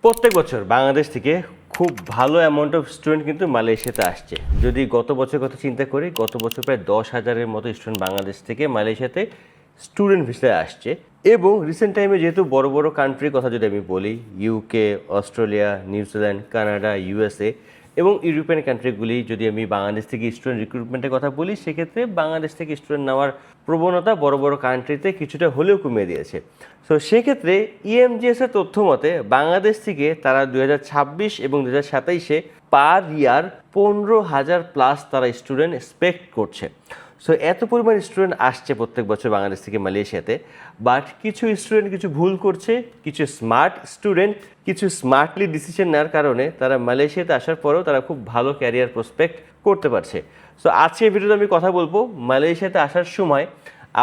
প্রত্যেক বছর বাংলাদেশ থেকে খুব ভালো অ্যামাউন্ট অফ স্টুডেন্ট কিন্তু মালয়েশিয়াতে আসছে। যদি গত বছর কথা চিন্তা করি, গত বছর প্রায় 10,000-এর মতো স্টুডেন্ট বাংলাদেশ থেকে মালয়েশিয়াতে স্টুডেন্ট ভিসায় আসছে। এবং রিসেন্ট টাইমে যেহেতু বড় বড় কান্ট্রির কথা যদি আমি বলি, UK, Australia, New Zealand, Canada, USA এবং ইউরোপিয়ান কান্ট্রিগুলি, যদি আমি বাংলাদেশ থেকে স্টুডেন্ট রিক্রুটমেন্টের কথা বলি, সেক্ষেত্রে বাংলাদেশ থেকে স্টুডেন্ট নেওয়ার প্রবণতা বড় বড় কান্ট্রিতে কিছুটা হলেও কমিয়ে দিয়েছে। সো সেক্ষেত্রে ইএমজিএসের তথ্য মতে বাংলাদেশ থেকে তারা 2026 এবং 2027-এ পার ইয়ার 15,000 প্লাস তারা স্টুডেন্ট এক্সপেক্ট করছে। সো এত পরিমাণ স্টুডেন্ট আসছে প্রত্যেক বছর বাংলাদেশ থেকে মালয়েশিয়াতে। বাট কিছু স্টুডেন্ট কিছু ভুল করছে, কিছু স্মার্ট স্টুডেন্ট কিছু স্মার্টলি ডিসিশন নেওয়ার কারণে তারা মালয়েশিয়াতে আসার পরেও তারা খুব ভালো ক্যারিয়ার প্রসপেক্ট করতে পারছে। সো আজকের ভিডিওতে আমি কথা বলবো মালয়েশিয়াতে আসার সময়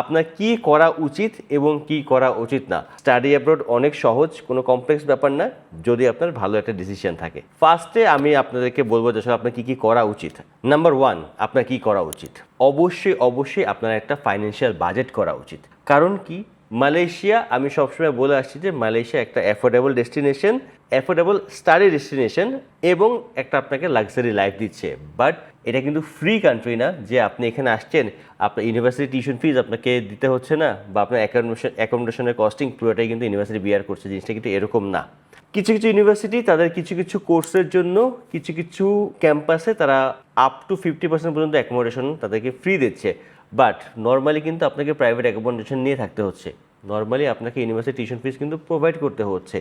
আপনার কি করা উচিত এবং কি করা উচিত না। স্টাডি অ্যাব্রড অনেক সহজ, কোনো কমপ্লেক্স ব্যাপার না, যদি আপনার ভালো একটা ডিসিশন থাকে। ফার্স্টে আমি আপনাদেরকে বলবো যে আসলে আপনার কী কী করা উচিত। নাম্বার 1, আপনার কি করা উচিত? অবশ্যই আপনার একটা ফাইন্যান্সিয়াল বাজেট করা উচিত। কারণ কি, মালয়েশিয়া, আমি সবসময় বলে আসছি যে মালয়েশিয়া একটা affordable destination, affordable study destination এবং একটা আপনাকে লাক্সারি লাইফ দিচ্ছে। বাট এটা কিন্তু ফ্রি কান্ট্রি না যে আপনি এখানে আসছেন, আপনার ইউনিভার্সিটি টিউশন ফিজ আপনাকে দিতে হচ্ছে না, বা আপনার অ্যাকোমোডেশনের কস্টিং পুরোটাই কিন্তু ইউনিভার্সিটি বিয়ার করছে। জিনিসটা কিন্তু এরকম না। কিছু কিছু ইউনিভার্সিটি তাদের কিছু কিছু কোর্সের জন্য কিছু কিছু ক্যাম্পাসে তারা আপ টু 50% পর্যন্ত অ্যাকোমোডেশন তাদেরকে ফ্রি দিচ্ছে। বাট নর্মালি কিন্তু আপনাকে প্রাইভেট অ্যাকোমোডেশন নিয়ে থাকতে হচ্ছে। নর্মালি আপনাকে ইউনিভার্সিটি টিউশন ফিস কিন্তু প্রোভাইড করতে হচ্ছে।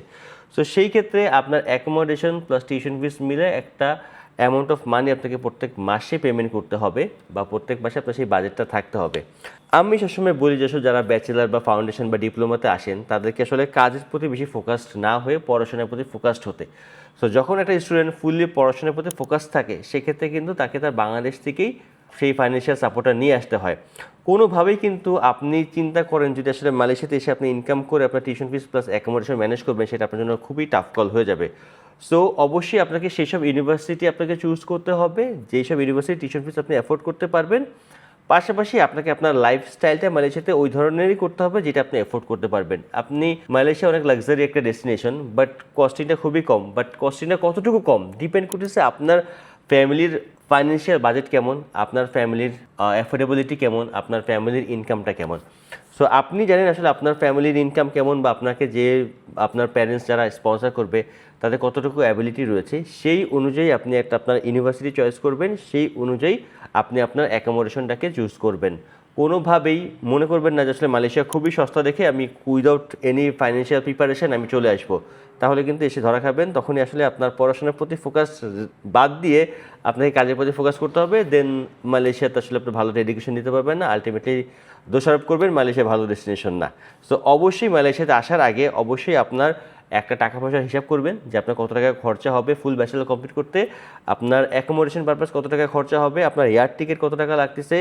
সো সেই ক্ষেত্রে আপনার অ্যাকোমোডেশন প্লাস টিউশন ফিস মিলে একটা অ্যামাউন্ট অফ মানি আপনাকে প্রত্যেক মাসে পেমেন্ট করতে হবে, বা প্রত্যেক মাসে আপনার সেই বাজেটটা থাকতে হবে। আমি সবসময় বলি যে যারা ব্যাচেলার বা ফাউন্ডেশন বা ডিপ্লোমাতে আসেন, তাদেরকে আসলে কাজের প্রতি বেশি ফোকাসড না হয়ে পড়াশোনার প্রতি ফোকাসড হতে। সো যখন একটা স্টুডেন্ট ফুললি পড়াশোনার প্রতি ফোকাস থাকে, সেক্ষেত্রে কিন্তু তাকে তার বাংলাদেশ থেকেই সেই ফাইন্যান্সিয়াল সাপোর্টটা নিয়ে আসতে হয়। কোনোভাবেই কিন্তু আপনি চিন্তা করেন যদি আসলে মালয়েশিয়াতে এসে আপনি ইনকাম করে আপনার tuition fees plus accommodation manage করবেন, সেটা আপনার জন্য খুবই টাফ কল হয়ে যাবে। সো অবশ্যই আপনাকে সেই সব ইউনিভার্সিটি আপনাকে চুজ করতে হবে যেই সব ইউনিভার্সিটি টিউশন ফিস আপনি অ্যাফোর্ড করতে পারবেন। পাশাপাশি আপনাকে আপনার লাইফস্টাইলটা মালয়েশিয়াতে ওই ধরনেরই করতে হবে যেটা আপনি অ্যাফোর্ড করতে পারবেন। আপনি মালয়েশিয়া অনেক লাক্সারি একটা ডেস্টিনেশন, বাট কস্টিংটা খুবই কম। বাট কস্টিংটা কতটুকু কম ডিপেন্ড করতেছে আপনার ফ্যামিলির ফাইন্যান্সিয়াল বাজেট কেমন, আপনার ফ্যামিলির অ্যাফোর্ডেবিলিটি কেমন, আপনার ফ্যামিলির ইনকামটা কেমন। সো আপনি জানেন আসলে আপনার ফ্যামিলির ইনকাম কেমন, বা আপনাকে যে আপনার প্যারেন্টস যারা স্পন্সর করবে তাদের কতটুকু অ্যাবিলিটি রয়েছে, সেই অনুযায়ী আপনি একটা আপনার ইউনিভার্সিটি চয়েস করবেন, সেই অনুযায়ী আপনি আপনার অ্যাকোমোডেশনটাকে চুজ করবেন। কোনোভাবেই মনে করবেন না যে আসলে মালয়েশিয়া খুবই সস্তা দেখে আমি উইদাউট এনি ফাইন্যান্সিয়াল প্রিপারেশন আমি চলে আসবো, তাহলে কিন্তু এসে ধরা খাবেন। তখনই আসলে আপনার পড়াশোনার প্রতি ফোকাস বাদ দিয়ে আপনাকে কাজের প্রতি ফোকাস করতে হবে। দেন মালয়েশিয়াতে আসলে আপনি ভালো এডুকেশন দিতে পারবেন না, আলটিমেটলি দোষারোপ করবেন মালয়েশিয়া ভালো ডেস্টিনেশন না। সো অবশ্যই মালয়েশিয়াতে আসার আগে অবশ্যই আপনার একটা টাকা পয়সার হিসাব করবেন যে আপনার কত টাকা খরচা হবে ফুল ব্যাচেলর কমপ্লিট করতে, আপনার অ্যাকোমোডেশন পারপাস কত টাকা খরচা হবে, আপনার এয়ার টিকিট কত টাকা লাগতেছে,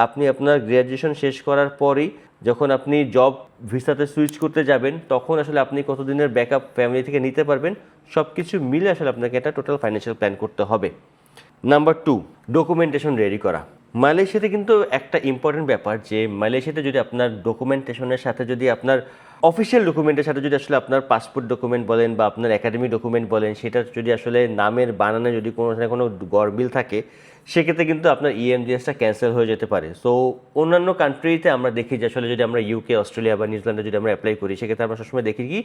আপনি আপনার গ্র্যাজুয়েশন শেষ করার পরই যখন আপনি জব ভিসাতে সুইচ করতে যাবেন তখন আসলে আপনি কতদিনের ব্যাকআপ ফ্যামিলি থেকে নিতে পারবেন, সব কিছু মিলে আসলে আপনাকে একটা টোটাল ফাইন্যান্সিয়াল প্ল্যান করতে হবে। নাম্বার 2, ডকুমেন্টেশন রেডি করা। মালয়েশিয়াতে কিন্তু একটা ইম্পর্টেন্ট ব্যাপার যে মালয়েশিয়াতে যদি আপনার ডকুমেন্টেশনের সাথে যদি আপনার অফিসিয়াল ডকুমেন্টের সাথে যদি আসলে আপনার পাসপোর্ট ডকুমেন্ট বলেন বা আপনার একাডেমিক ডকুমেন্ট বলেন, সেটা যদি আসলে নামের বানানে যদি কোনো গরমিল থাকে, সেক্ষেত্রে কিন্তু আপনার ইএমজিএসটা ক্যান্সেল হয়ে যেতে পারে। সো অন্যান্য কান্ট্রিতে আমরা দেখি যে আসলে যদি আমরা ইউকে, অস্ট্রেলিয়া বা নিউজিল্যান্ডে যদি আমরা অ্যাপ্লাই করি, সেক্ষেত্রে আমরা সবসময় দেখি কি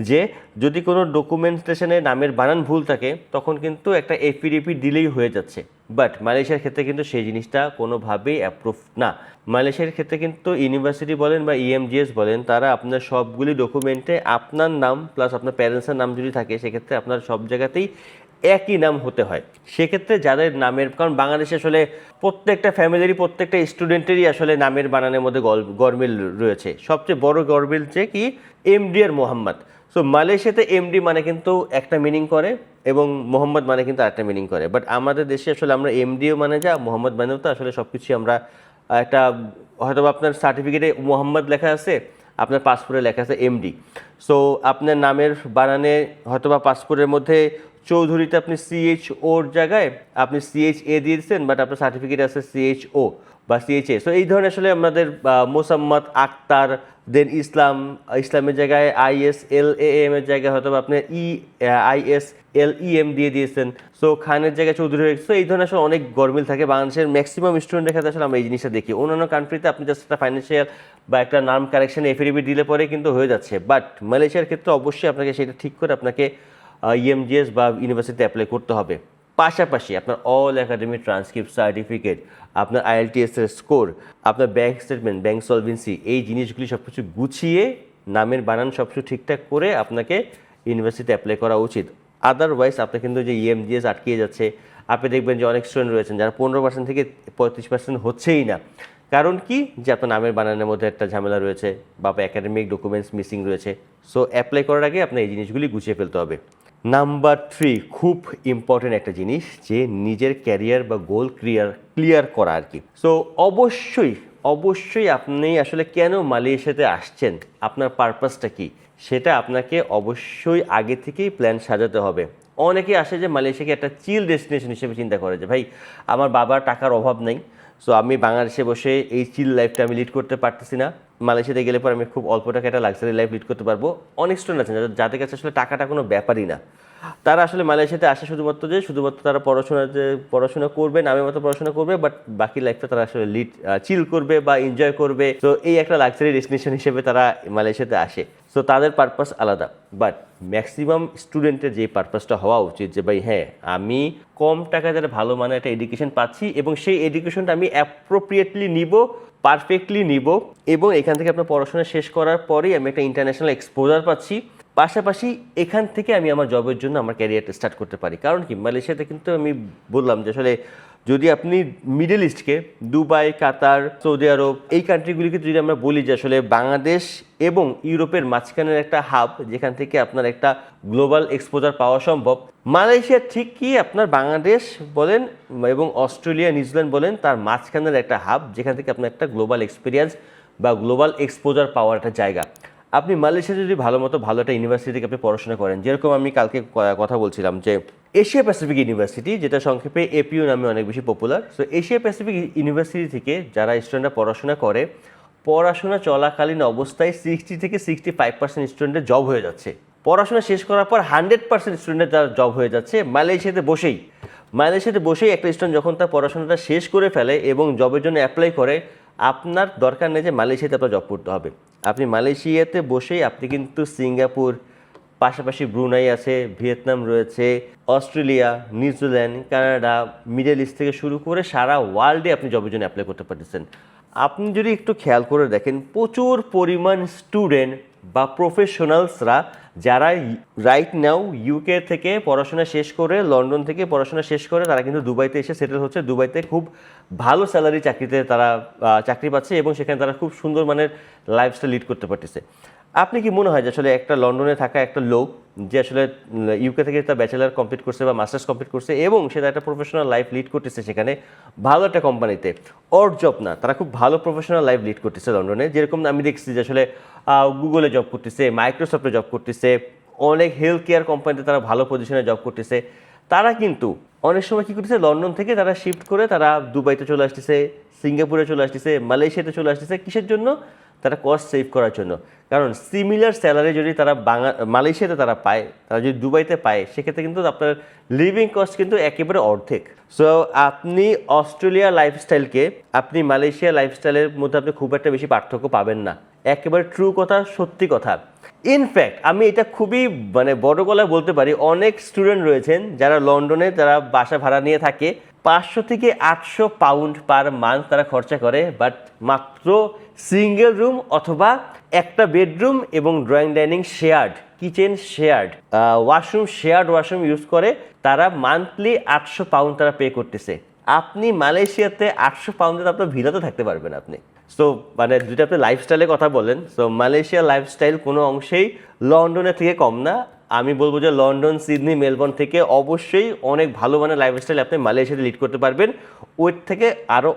যে যদি কোনো ডকুমেন্টেশনে নামের বানান ভুল থাকে তখন কিন্তু একটা এফিডেভিট দিলেই হয়ে যাচ্ছে। বাট মালয়েশিয়ার ক্ষেত্রে কিন্তু সেই জিনিসটা কোনোভাবেই অ্যাপ্রুভ না। মালয়েশিয়ার ক্ষেত্রে কিন্তু ইউনিভার্সিটি বলেন বা ইএমজিএস বলেন, তারা আপনার সবগুলি ডকুমেন্টে আপনার নাম প্লাস আপনার প্যারেন্টসের নাম যদি থাকে, সেক্ষেত্রে আপনার সব জায়গাতেই একই নাম হতে হয়। সেক্ষেত্রে যাদের নামের, কারণ বাংলাদেশে আসলে প্রত্যেকটা ফ্যামিলিরই প্রত্যেকটা স্টুডেন্টেরই আসলে নামের বানানের মধ্যে গরমিল রয়েছে। সবচেয়ে বড় গরমিল যে কি, এমডি আর মোহাম্মদ। সো মালয়েশিয়াতে এমডি মানে কিন্তু একটা মিনিং করে এবং মোহাম্মদ মানে কিন্তু আরেকটা মিনিং করে। বাট আমাদের দেশে আসলে আমরা এমডিও মানে যা, মোহাম্মদ মানেও তো আসলে সব কিছুই আমরা একটা, হয়তো আপনার সার্টিফিকেটে মোহাম্মদ লেখা আছে, আপনার পাসপোর্টে লেখা আছে এমডি। সো আপনার নামের বানানে হয়তো বা পাসপোর্টের মধ্যে চৌধুরীতে আপনি সিএইচওর জায়গায় আপনি সিএইচএ দিয়ে দিচ্ছেন, বাট আপনার সার্টিফিকেট আছে সিএইচও। বা সিএইচএ। সো এই ধরনের আসলে আমাদের মোসাম্মদ আক্তার, দেন ইসলামের জায়গায় ISLAM এর জায়গায় হয়তো আপনি ISLEM দিয়ে দিয়েছেন। সো খানের জায়গায় চৌধুরী হয়ে গেছে। So এই ধরনের আসলে অনেক গরমিল থাকে। বাংলাদেশের ম্যাক্সিমাম স্টুডেন্টের ক্ষেত্রে আসলে আমরা এই জিনিসটা দেখি। অন্যান্য কান্ট্রিতে আপনি জাস্ট একটা ফাইন্যান্সিয়াল বা একটা নাম কারেকশন এফিডেভিট দিলে পরে কিন্তু হয়ে যাচ্ছে, বাট মালয়েশিয়ার ক্ষেত্রে অবশ্যই আপনাকে সেটা ঠিক করে আপনাকে EMGS বা ইউনিভার্সিটিতে অ্যাপ্লাই করতে হবে। পাশাপাশি আপনার অল একাডেমিক ট্রান্সক্রিপ্ট, সার্টিফিকেট, আপনার IELTS এর স্কোর, আপনার ব্যাংক স্টেটমেন্ট, ব্যাংক সলভেন্সি, এই জিনিসগুলি সব কিছু গুছিয়ে নামের বানান সব কিছু ঠিকঠাক করে আপনাকে ইউনিভার্সিটিতে অ্যাপ্লাই করা উচিত। আদারওয়াইজ আপনার কিন্তু যে EMGS আটকে যাচ্ছে। আপনি দেখবেন যে অনেক স্টুডেন্ট রয়েছেন যারা 15% থেকে 35% হচ্ছেই না। কারণ কি, যে আপনার নামের বানানের মধ্যে একটা ঝামেলা রয়েছে বা একাডেমিক ডকুমেন্টস মিসিং রয়েছে। সো অ্যাপ্লাই করার আগে আপনার এই জিনিসগুলি গুছিয়ে ফেলতে হবে। নাম্বার 3, খুব ইম্পর্টেন্ট একটা জিনিস, যে নিজের ক্যারিয়ার বা গোল ক্লিয়ার করা আর কি। সো অবশ্যই আপনি আসলে কেন মালয়েশিয়াতে আসছেন, আপনার পারপাসটা কি, সেটা আপনাকে অবশ্যই আগে থেকেই প্ল্যান সাজাতে হবে। অনেকে আসে যে মালয়েশিয়াকে একটা চিল ডেস্টিনেশন হিসেবে চিন্তা করে যে ভাই আমার বাবার টাকার অভাব নেই, সো আমি বাংলাদেশে বসে এই চিল লাইফটা আমি লিড করতে পারতেছি না, মালয়েশিয়াতে গেলে পর আমি খুব অল্প টাকা একটা লাক্সারি লাইফ লিড করতে পারবো। অনেক স্টুডেন্ট আছেন যাদের কাছে আসলে টাকাটা কোনো ব্যাপারই না। তারা আসলে মালয়েশিয়াতে আসে শুধুমাত্র তারা পড়াশোনা করবে, নামের মতো পড়াশোনা করবে, বাট বাকি লাইফটা তারা আসলে চিল করবে বা এনজয় করবে। তো এই একটা লাক্সারি ডেস্টিনেশন হিসেবে তারা মালয়েশিয়াতে আসে। সো তাদের পারপাস আলাদা, বাট ম্যাক্সিমাম স্টুডেন্টের যে পারপাসটা হওয়া উচিত যে ভাই হ্যাঁ, আমি কম টাকায় যারা ভালো মানের একটা এডুকেশন পাচ্ছি এবং সেই এডুকেশনটা আমি অ্যাপ্রোপ্রিয়েটলি নিব, পারফেক্টলি নিব, এবং এখান থেকে আপনার পড়াশোনা শেষ করার পরেই আমি একটা ইন্টারন্যাশনাল এক্সপোজার পাচ্ছি। পাশাপাশি এখান থেকে আমি আমার জবের জন্য আমার ক্যারিয়ারটা স্টার্ট করতে পারি। কারণ কি, মালয়েশিয়াতে কিন্তু আমি বললাম যে আসলে যদি আপনি মিডল ইস্টকে, দুবাই, কাতার, সৌদি আরব, এই কান্ট্রিগুলিকে যদি আমরা বলি যে আসলে বাংলাদেশ এবং ইউরোপের মাঝখানের একটা হাব, যেখান থেকে আপনার একটা গ্লোবাল এক্সপোজার পাওয়া সম্ভব, মালয়েশিয়া ঠিকই আপনার বাংলাদেশ বলেন এবং অস্ট্রেলিয়া, নিউজিল্যান্ড বলেন, তার মাঝখানের একটা হাব, যেখান থেকে আপনার একটা গ্লোবাল এক্সপিরিয়েন্স বা গ্লোবাল এক্সপোজার পাওয়ার একটা জায়গা। আপনি মালয়েশিয়া যদি ভালো একটা ইউনিভার্সিটি থেকে আপনি পড়াশোনা করেন, যেরকম আমি কালকে কথা বলছিলাম যে এশিয়া প্যাসিফিক ইউনিভার্সিটি, যেটা সংক্ষেপে APU নামে অনেক বেশি popular. So Asia Pacific university থেকে যারা স্টুডেন্টরা পড়াশোনা করে, পড়াশোনা চলাকালীন অবস্থায় 60 থেকে 65% স্টুডেন্টের জব হয়ে যাচ্ছে। পড়াশোনা শেষ করার পর 100% স্টুডেন্টের তার জব হয়ে যাচ্ছে মালয়েশিয়াতে বসেই। একটা স্টুডেন্ট যখন তার পড়াশোনাটা শেষ করে ফেলে এবং জবের জন্য অ্যাপ্লাই করে, আপনার দরকার নেই যে মালয়েশিয়াতে আপনার জব করতে হবে। আপনি মালয়েশিয়াতে বসেই আপনি কিন্তু সিঙ্গাপুর, পাশাপাশি ব্রুনাই আছে, ভিয়েতনাম রয়েছে, Australia, New Zealand, Canada, middle east থেকে শুরু করে সারা ওয়ার্ল্ডে আপনি জবের জন্য অ্যাপ্লাই করতে পারতেছেন। আপনি যদি একটু খেয়াল করে দেখেন, প্রচুর পরিমাণ স্টুডেন্ট বা প্রফেশনালসরা যারা রাইট নাও UK থেকে পড়াশোনা শেষ করে, লন্ডন থেকে পড়াশোনা শেষ করে, তারা কিন্তু দুবাইতে এসে সেটেল হচ্ছে। দুবাইতে খুব ভালো স্যালারি চাকরিতে তারা চাকরি পাচ্ছে এবং সেখানে তারা খুব সুন্দর মানের লাইফস্টাইল লিড করতে পারতেছে। আপনি কি মনে হয় যে আসলে একটা লন্ডনে থাকা একটা লোক যে আসলে UK থেকে তার ব্যাচেলার কমপ্লিট করছে বা মাস্টার্স কমপ্লিট করছে এবং সে একটা প্রফেশনাল লাইফ লিড করতেছে সেখানে ভালো একটা কোম্পানিতে, ওর জব না, তারা খুব ভালো প্রফেশনাল লাইফ লিড করতেছে লন্ডনে। যেরকম আমি দেখছি যে আসলে গুগলে জব করতেছে, মাইক্রোসফটে জব করতেছে, অনেক হেলথ কেয়ার কোম্পানিতে তারা ভালো পজিশনে জব করতেছে। তারা কিন্তু অনেক সময় কী করতেছে, লন্ডন থেকে তারা শিফট করে তারা দুবাইতে চলে আসতেছে, সিঙ্গাপুরে চলে আসতেছে, মালয়েশিয়াতে চলে আসতেছে। কিসের জন্য? তারা কস্ট সেভ করার জন্য। কারণ সিমিলার স্যালারি যদি তারা মালয়েশিয়াতে তারা পায়, তারা যদি দুবাইতে পায়, সেক্ষেত্রে কিন্তু আপনার লিভিং কস্ট কিন্তু একেবারে অর্ধেক। সো আপনি অস্ট্রেলিয়া লাইফস্টাইলকে আপনি মালয়েশিয়া লাইফস্টাইলের মধ্যে আপনি খুব একটা বেশি পার্থক্য পাবেন না। একেবারে ট্রু কথা, সত্যি কথা। ইনফ্যাক্ট আমি এটা খুবই বড় গলায় বলতে পারি, অনেক স্টুডেন্ট রয়েছেন যারা লন্ডনে তারা বাসা ভাড়া নিয়ে থাকে, 500 থেকে 800 পাউন্ড পার মান্থ তারা খরচা করে, বাট মাত্র সিঙ্গেল রুম অথবা একটা বেডরুম এবং drawing dining shared, kitchen shared, washroom use করে তারা মান্থলি 800 পাউন্ড তারা পে করতেছে। আপনি মালয়েশিয়াতে 800 পাউন্ডে আপনার ভিলাতে থাকতে পারবেন আপনি। সো যদি আপনি লাইফস্টাইলের কথা বলেন, সো মালয়েশিয়ার লাইফস্টাইল কোনো অংশেই লন্ডনের থেকে কম না। আমি বলবো যে লন্ডন, সিডনি, মেলবোর্ন থেকে অবশ্যই অনেক ভালো মানের লাইফস্টাইল আপনি মালয়েশিয়াতে লিড করতে পারবেন, ওর থেকে আরও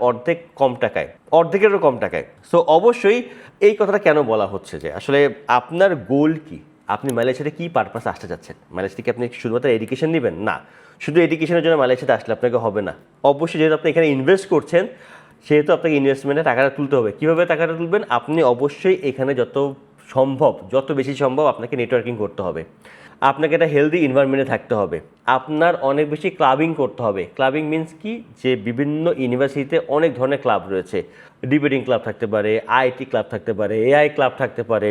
অর্ধেকেরও কম টাকায়। সো অবশ্যই এই কথাটা কেন বলা হচ্ছে যে আসলে আপনার গোল কি, আপনি মালয়েশিয়াতে কী পারপাসে আসতে যাচ্ছেন? মালয়েশিয়াতে আপনি শুধুমাত্র এডুকেশন নেবেন? না, শুধু এডুকেশনের জন্য মালয়েশিয়াতে আসলে আপনাকে হবে না। অবশ্যই যেহেতু আপনি এখানে ইনভেস্ট করছেন, সেহেতু আপনাকে ইনভেস্টমেন্টে টাকাটা তুলতে হবে। কীভাবে টাকাটা তুলবেন? আপনি অবশ্যই এখানে যত বেশি সম্ভব আপনাকে নেটওয়ার্কিং করতে হবে, আপনাকে একটা হেলদি এনভায়রনমেন্টে থাকতে হবে, আপনার অনেক বেশি ক্লাবিং করতে হবে। ক্লাবিং মিন্স কি, যে বিভিন্ন ইউনিভার্সিটিতে অনেক ধরনের ক্লাব রয়েছে, ডিবেটিং ক্লাব থাকতে পারে, আইটি ক্লাব থাকতে পারে, এআই ক্লাব থাকতে পারে,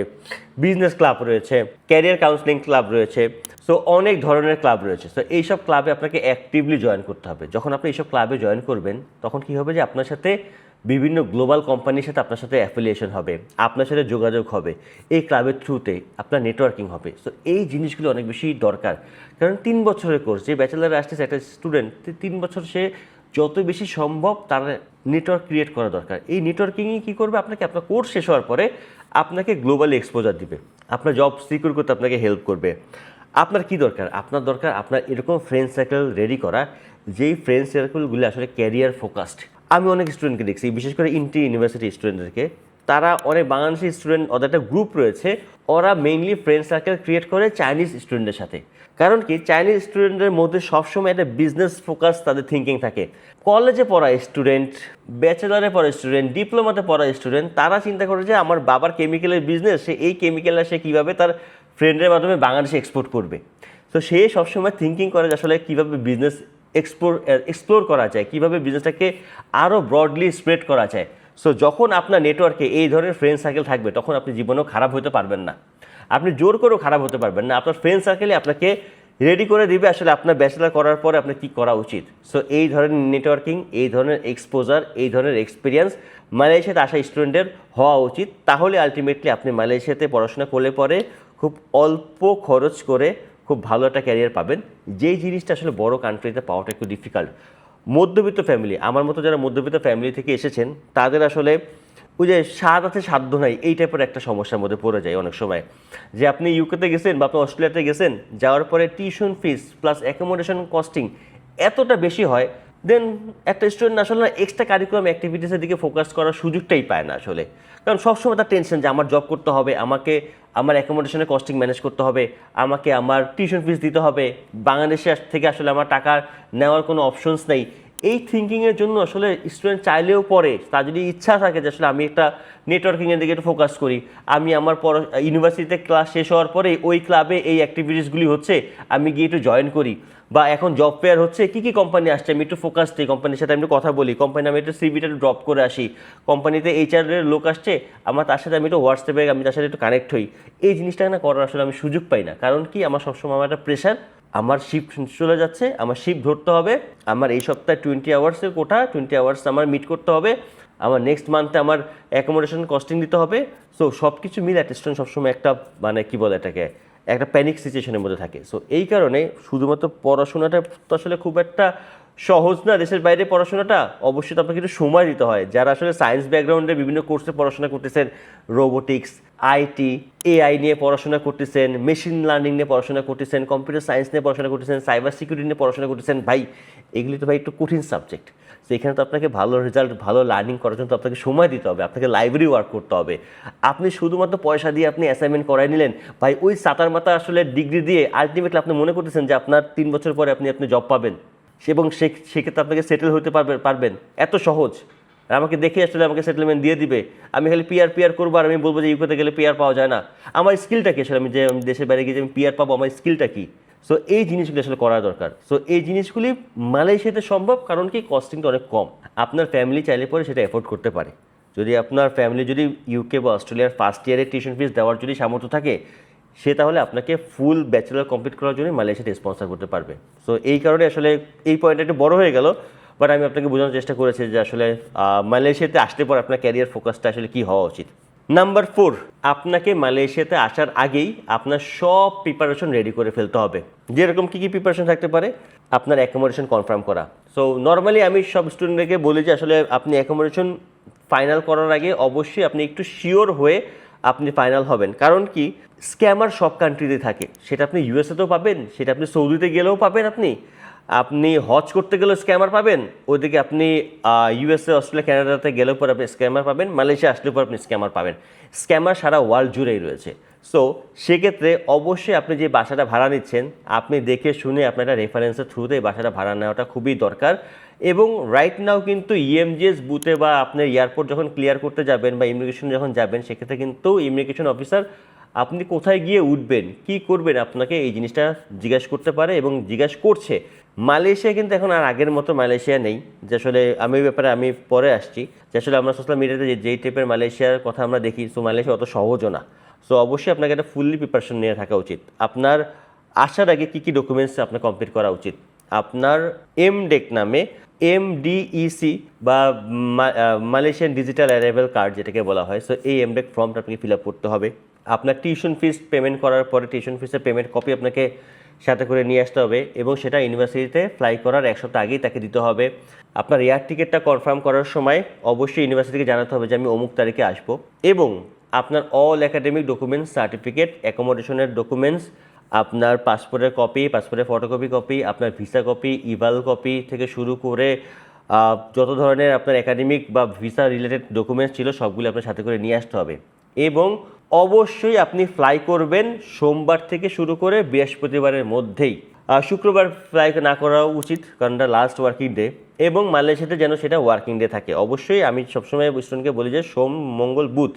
বিজনেস ক্লাব রয়েছে, ক্যারিয়ার কাউন্সেলিং ক্লাব রয়েছে। সো অনেক ধরনের ক্লাব রয়েছে। সো এইসব ক্লাবে আপনাকে অ্যাক্টিভলি জয়েন করতে হবে। যখন আপনি এইসব ক্লাবে জয়েন করবেন তখন কী হবে, যে আপনার সাথে বিভিন্ন গ্লোবাল কোম্পানির সাথে আপনার সাথে অ্যাফিলিয়েশন হবে, আপনার সাথে যোগাযোগ হবে, এই ক্লাবের থ্রুতে আপনার নেটওয়ার্কিং হবে। সো এই জিনিসগুলো অনেক বেশি দরকার, কারণ 3 বছরের কোর্স, যে ব্যাচেলারে আসতেছে একটা স্টুডেন্ট, 3 বছর সে যত বেশি সম্ভব তার নেটওয়ার্ক ক্রিয়েট করা দরকার। এই নেটওয়ার্কিংই কী করবে, আপনাকে আপনার কোর্স শেষ হওয়ার পরে আপনাকে গ্লোবালি এক্সপোজার দিবে, আপনার জব সিকিউর করতে আপনাকে হেল্প করবে। আপনার কি দরকার? আপনার দরকার আপনার এরকম ফ্রেন্ড সার্কেল রেডি করা, যেই ফ্রেন্ড সার্কেলগুলি আসলে ক্যারিয়ার ফোকাসড। আমি অনেক স্টুডেন্টকে দেখছি, বিশেষ করে ইন্টার ইউনিভার্সিটি স্টুডেন্টদেরকে, তারা অনেক বাংলাদেশি স্টুডেন্ট, ওদের একটা গ্রুপ রয়েছে, ওরা মেইনলি ফ্রেন্ড সার্কেল ক্রিয়েট করে চাইনিজ স্টুডেন্টের সাথে। কারণ কি, চাইনিজ স্টুডেন্টের মধ্যে সবসময় একটা বিজনেস ফোকাস তাদের থিঙ্কিং থাকে। কলেজে পড়া স্টুডেন্ট, ব্যাচেলারে পড়া স্টুডেন্ট, ডিপ্লোমাতে পড়া স্টুডেন্ট, তারা চিন্তা করে যে আমার বাবার কেমিক্যালের বিজনেস, সে এই কেমিক্যালটা সে কীভাবে তার ফ্রেন্ডের মাধ্যমে বাংলাদেশে এক্সপোর্ট করবে। তো সে সবসময় থিঙ্কিং করে যে আসলে কীভাবে বিজনেস এক্সপ্লোর করা যায়, কীভাবে বিজনেসটাকে আরও ব্রডলি স্প্রেড করা যায়। সো যখন আপনার নেটওয়ার্কে এই ধরনের ফ্রেন্ড সার্কেল থাকবে, তখন আপনি জীবনেও খারাপ হতে পারবেন না, আপনি জোর করেও খারাপ হতে পারবেন না। আপনার ফ্রেন্ড সার্কেলে আপনাকে রেডি করে দিবে আসলে আপনার ব্যাচেলার করার পরে আপনার কী করা উচিত। সো এই ধরনের নেটওয়ার্কিং, এই ধরনের এক্সপোজার, এই ধরনের এক্সপিরিয়েন্স মালয়েশিয়াতে আসা স্টুডেন্টের হওয়া উচিত। তাহলে আলটিমেটলি আপনি মালয়েশিয়াতে পড়াশোনা করলে পরে খুব অল্প খরচ করে খুব ভালো একটা ক্যারিয়ার পাবেন, যেই জিনিসটা আসলে বড় কান্ট্রিতে পাওয়াটা একটু ডিফিকাল্ট। মধ্যবিত্ত ফ্যামিলি, আমার মতো যারা মধ্যবিত্ত ফ্যামিলি থেকে এসেছেন, তাদের আসলে ওই যে স্বাদ আছে সাধ্য নাই, এই টাইপের একটা সমস্যার মধ্যে পড়ে যায় অনেক সময়। যে আপনি ইউকেতে গেছেন বা আপনি অস্ট্রেলিয়াতে গেছেন, যাওয়ার পরে tuition fees plus accommodation costing এতটা বেশি হয়, দেন একটা স্টুডেন্ট আসলে এক্সট্রা কারিকুলাম অ্যাক্টিভিটিসের দিকে ফোকাস করার সুযোগটাই পায় না আসলে। কারণ সবসময় তার টেনশন যে আমার জব করতে হবে, আমাকে আমার অ্যাকোমোডেশনের কস্টিং ম্যানেজ করতে হবে, আমাকে আমার টিউশন ফিস দিতে হবে, বাংলাদেশে থেকে আসলে আমার টাকা নেওয়ার কোনো অপশনস নেই। এই থিঙ্কিংয়ের জন্য আসলে স্টুডেন্ট চাইলেও পরে, তার যদি ইচ্ছা থাকে যে আসলে আমি একটা নেটওয়ার্কিংয়ের দিকে একটু ফোকাস করি, আমি আমার ইউনিভার্সিটিতে ক্লাস শেষ হওয়ার পরে ওই ক্লাবে এই অ্যাক্টিভিটিসগুলি হচ্ছে, আমি গিয়ে একটু জয়েন করি, বা এখন জব ফেয়ার হচ্ছে, কী কী কোম্পানি আসছে আমি একটু ফোকাস দিই, কোম্পানির সাথে আমি একটু কথা বলি, কোম্পানি আমি একটু সিভিটা ড্রপ করে আসি, কোম্পানিতে এইচআরের লোক আসছে, আমার তার সাথে আমি একটু হোয়াটসঅ্যাপে আমি তার সাথে একটু কানেক্ট হই। এই জিনিসটা না করার আসলে আমি সুযোগ পাই না। কারণ কি, আমার সবসময় আমার একটা প্রেশার, আমার শিফট চলে যাচ্ছে, আমার শিফট ধরতে হবে, আমার এই সপ্তাহে 20 আওয়ার্সের কোটা, 20 আওয়ার্স আমার মিট করতে হবে, আমার নেক্সট মান্থে আমার অ্যাকোমোডেশন কস্টিং দিতে হবে। সো সব কিছু মিলে একটা স্টুডেন্ট সবসময় একটা মানে কী বলে এটাকে, একটা প্যানিক সিচুয়েশনের মধ্যে থাকে। সো এই কারণে শুধুমাত্র পড়াশোনাটা তো আসলে খুব একটা সহজ না, দেশের বাইরে পড়াশোনাটা অবশ্যই তো আপনাকে একটু সময় দিতে হয়। যারা আসলে সায়েন্স ব্যাকগ্রাউন্ডে বিভিন্ন কোর্সে পড়াশোনা করতেছেন, রোবোটিক্স, আইটি, এআই নিয়ে পড়াশোনা করতেছেন, মেশিন লার্নিং নিয়ে পড়াশোনা করতেছেন, কম্পিউটার সায়েন্স নিয়ে পড়াশোনা করতেছেন, সাইবার সিকিউরিটি নিয়ে পড়াশোনা করতেছেন, ভাই এগুলি তো ভাই একটু কঠিন সাবজেক্ট। তো এখানে তো আপনাকে ভালো রেজাল্ট, ভালো লার্নিং করার জন্য তো আপনাকে সময় দিতে হবে, আপনাকে লাইব্রেরি ওয়ার্ক করতে হবে। আপনি শুধুমাত্র পয়সা দিয়ে আপনি অ্যাসাইনমেন্ট করাই নিলেন, ভাই ওই সাতার মাথা আসলে ডিগ্রি দিয়ে আলটিমেটলি আপনি মনে করতেছেন যে আপনার 3 বছর পরে আপনি জব পাবেন, এবং সেক্ষেত্রে আপনাকে সেটেল হতে পারবেন, এত সহজ। আমাকে দেখে আসলে আমাকে সেটেলমেন্ট দিয়ে দিবে, আমি খালি পিআর করবো, আর আমি বলবো যে ইউকেতে গেলে পিআর পাওয়া যায় না। আমার স্কিলটা কি আসলে, আমি দেশের বাইরে গিয়ে যে আমি পিআর পাবো, আমার স্কিলটা কি? সো এই জিনিসগুলি আসলে করা দরকার। সো এই জিনিসগুলি মালয়েশিয়াতে সম্ভব, কারণ কি কস্টিংটা অনেক কম, আপনার ফ্যামিলি চাইলে পরে সেটা অ্যাফোর্ড করতে পারে। যদি আপনার ফ্যামিলি যদি ইউকে বা অস্ট্রেলিয়ার ফার্স্ট ইয়ারের টিউশন ফিস দেওয়ার যদি সামর্থ্য থাকে, সে তাহলে আপনাকে ফুল ব্যাচেলার কমপ্লিট করার জন্য মালয়েশিয়াতে স্পন্সর করতে পারবে। সো এই কারণে আসলে এই পয়েন্টটা একটু বড় হয়ে গেল, বাট আমি আপনাকে বোঝানোর চেষ্টা করেছি যে আসলে মালয়েশিয়াতে আসতে পর আপনার ক্যারিয়ার ফোকাসটা আসলে কী হওয়া উচিত। নাম্বার 4, আপনাকে মালয়েশিয়াতে আসার আগেই আপনার সব প্রিপারেশন রেডি করে ফেলতে হবে। যেরকম কী প্রিপারেশন থাকতে পারে, আপনার অ্যাকোমোডেশন কনফার্ম করা। সো নর্মালি আমি সব স্টুডেন্টদেরকে বলি যে আসলে আপনি অ্যাকোমোডেশন ফাইনাল করার আগে অবশ্যই আপনি একটু শিওর হয়ে আপনি ফাইনাল হবেন। কারণ কি, স্ক্যামার সব কান্ট্রিতে থাকে, সেটা আপনি ইউএসএতেও পাবেন, সেটা আপনি সৌদিতে গেলেও পাবেন, আপনি আপনি হজ করতে গেলেও স্ক্যামার পাবেন, ওইদিকে আপনি ইউএসএ, অস্ট্রেলিয়া, কানাডাতে গেলেও পর আপনি স্ক্যামার পাবেন, মালয়েশিয়া আসলে পর আপনি স্ক্যামার পাবেন। স্ক্যামার সারা ওয়ার্ল্ড জুড়েই রয়েছে। সো সেক্ষেত্রে অবশ্যই আপনি যে বাসাটা ভাড়া নিচ্ছেন, আপনি দেখে শুনে আপনার একটা রেফারেন্সের থ্রুতে এই বাসাটা ভাড়া নেওয়াটা খুবই দরকার। এবং রাইট নাও কিন্তু ইএমজিএস বুথে বা আপনার এয়ারপোর্ট যখন ক্লিয়ার করতে যাবেন বা ইমিগ্রেশন যখন যাবেন, সেক্ষেত্রে কিন্তু ইমিগ্রেশন অফিসার আপনি কোথায় গিয়ে উঠবেন, কি করবেন, আপনাকে এই জিনিসটা জিজ্ঞাসা করতে পারে এবং জিজ্ঞাসা করছে। মালয়েশিয়া কিন্তু এখন আর আগের মতো মালয়েশিয়া নেই, যে আসলে আমি ওই ব্যাপারে আমি পরে আসছি, যে আসলে আমরা সোশ্যাল মিডিয়াতে যেই টাইপের মালয়েশিয়ার কথা আমরা দেখি, সো মালয়েশিয়া অত সহজও না। সো অবশ্যই আপনাকে একটা ফুললি প্রিপারেশন নিয়ে থাকা উচিত। আপনার আসার আগে কী কী ডকুমেন্টস আপনার কমপ্লিট করা উচিত? আপনার এমডেক নামে এমডিইসি বা মালয়েশিয়ান ডিজিটাল অ্যারাইভাল কার্ড যেটাকে বলা হয়, সো এই এমডেক ফর্মটা আপনাকে ফিল আপ করতে হবে। আপনার টিউশন ফিস পেমেন্ট করার পরে টিউশন ফিসের পেমেন্ট কপি আপনাকে সাথে করে নিয়ে আসতে হবে এবং সেটা ইউনিভার্সিটিতে ফ্লাই করার 1 সপ্তাহ আগেই তাকে দিতে হবে। আপনার এয়ার টিকিটটা কনফার্ম করার সময় অবশ্যই ইউনিভার্সিটিকে জানাতে হবে যে আমি অমুক তারিখে আসবো। এবং আপনার অল একাডেমিক ডকুমেন্টস, সার্টিফিকেট, অ্যাকোমোডেশনের ডকুমেন্টস, আপনার পাসপোর্টের কপি, পাসপোর্টের ফটোকপি কপি, আপনার ভিসা কপি, ইভাল কপি থেকে শুরু করে যত ধরনের আপনার একাডেমিক বা ভিসা রিলেটেড ডকুমেন্টস ছিল সবগুলো আপনার সাথে করে নিয়ে আসতে হবে। এবং অবশ্যই আপনি ফ্লাই করবেন সোমবার থেকে শুরু করে বৃহস্পতিবারের মধ্যেই। শুক্রবার ফ্লাই না করা উচিত, কারণ এটা লাস্ট ওয়ার্কিং ডে, এবং মালয়েশিয়াতে যেন সেটা ওয়ার্কিং ডে থাকে। অবশ্যই আমি সবসময় স্টুডেন্টকে বলি যে সোম, মঙ্গল, বুধ,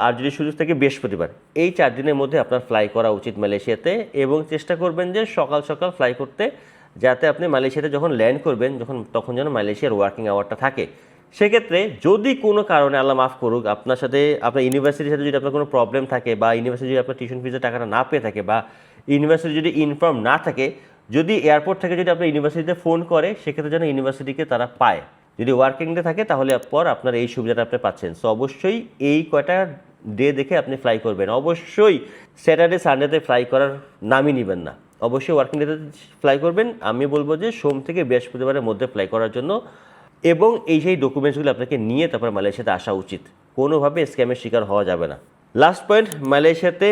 আর যদি সুযোগ থাকে বৃহস্পতিবার, এই 4 দিনের মধ্যে আপনার ফ্লাই করা উচিত মালয়েশিয়াতে। এবং চেষ্টা করবেন যে সকাল সকাল ফ্লাই করতে, যাতে আপনি মালয়েশিয়াতে যখন ল্যান্ড করবেন তখন যেন মালয়েশিয়ার ওয়ার্কিং আওয়ারটা থাকে। সেক্ষেত্রে যদি কোনো কারণে আল্লাহ মাফ করুক আপনার সাথে, আপনার ইউনিভার্সিটির সাথে যদি আপনার কোনো প্রবলেম থাকে, বা ইউনিভার্সিটি যদি আপনার টিউশন ফিজের টাকাটা না পেয়ে থাকে, বা ইউনিভার্সিটি যদি ইনফর্ম না থাকে, যদি এয়ারপোর্ট থেকে যদি আপনার ইউনিভার্সিটিতে ফোন করে, সেক্ষেত্রে যেন ইউনিভার্সিটিকে তারা পায়। যদি ওয়ার্কিং ডে থাকে তাহলে পর আপনার এই সুবিধাটা আপনি পাচ্ছেন। সো অবশ্যই এই কয়টা ডে দেখে আপনি ফ্লাই করবেন। অবশ্যই স্যাটারডে সানডেতে ফ্লাই করার নামই নেবেন না, অবশ্যই ওয়ার্কিং ডেতে ফ্লাই করবেন। আমি বলবো যে সোম থেকে বৃহস্পতিবারের মধ্যে ফ্লাই করার জন্য। এবং এই সেই ডকুমেন্টসগুলো আপনাকে নিয়ে তারপর মালয়েশিয়াতে আসা উচিত, কোনোভাবে স্ক্যামের শিকার হওয়া যাবে না। লাস্ট পয়েন্ট, মালয়েশিয়াতে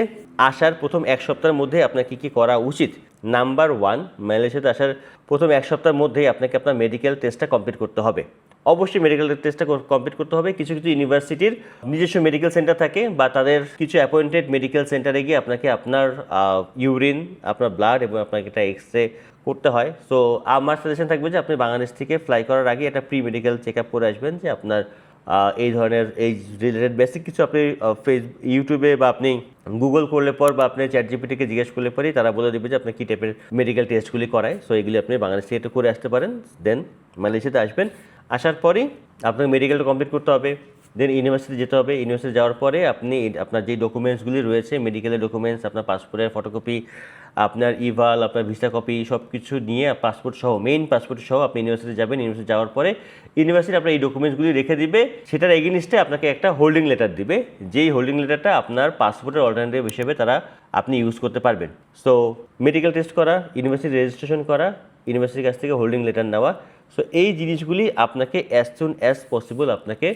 আসার প্রথম 1 সপ্তাহের মধ্যে আপনার কী কী করা উচিত। নাম্বার 1, মালয়েশিয়াতে আসার প্রথম 1 সপ্তাহের মধ্যেই আপনাকে আপনার মেডিকেল টেস্টটা কমপ্লিট করতে হবে। অবশ্যই মেডিকেল টেস্টটা কমপ্লিট করতে হবে। কিছু কিছু ইউনিভার্সিটির নিজস্ব মেডিকেল সেন্টার থাকে, বা তাদের কিছু অ্যাপয়েন্টেড মেডিকেল সেন্টারে গিয়ে আপনাকে আপনার ইউরিন, আপনার ব্লাড এবং আপনাকে একটা এক্সরে করতে হয়। সো আমার সাজেশন থাকবে যে আপনি বাংলাদেশ থেকে ফ্লাই করার আগে একটা প্রি মেডিকেল চেক আপ করে আসবেন, যে আপনার এই ধরনের এই রিলেটেড বেসিক কিছু আপনি ইউটিউবে বা আপনি গুগল করলে পর, বা আপনি চ্যাটজিপিটিকে জিজ্ঞেস করলে পরই তারা বলে দেবে যে আপনি কী টাইপের মেডিকেল টেস্টগুলি করায়। সো এগুলি আপনি বাংলাদেশ থেকে একটু করে আসতে পারেন। দেন মালয়েশিয়াতে আসবেন, আসার পরই আপনাকে মেডিকেলটা কমপ্লিট করতে হবে। দেন ইউনিভার্সিটি যেতে হবে। ইউনিভার্সিটি যাওয়ার পরে আপনি আপনার যে ডকুমেন্টসগুলি রয়েছে, মেডিকেলের ডকুমেন্টস, আপনার পাসপোর্টের ফটোকপি, আপনার ইভাল, আপনার ভিসা কপি, সব কিছু নিয়ে পাসপোর্ট সহ, মেইন পাসপোর্ট সহ আপনি ইউনিভার্সিটি যাবেন। ইউনিভার্সিটি যাওয়ার পরে ইউনিভার্সিটি আপনার এই ডকুমেন্টসগুলি রেখে দিবে, সেটার এগেইনস্টে আপনাকে একটা হোল্ডিং লেটার দিবে, যেই হোল্ডিং লেটারটা আপনার পাসপোর্টের অল্টারনেটিভ হিসেবে তারা আপনি ইউজ করতে পারবেন। সো মেডিকেল টেস্ট করা, ইউনিভার্সিটি রেজিস্ট্রেশন করা, ইউনিভার্সিটির কাছ থেকে হোল্ডিং লেটার নেওয়া, সো এই জিনিসগুলি আপনাকে অ্যাজ সুন অ্যাজ পসিবল আপনাকে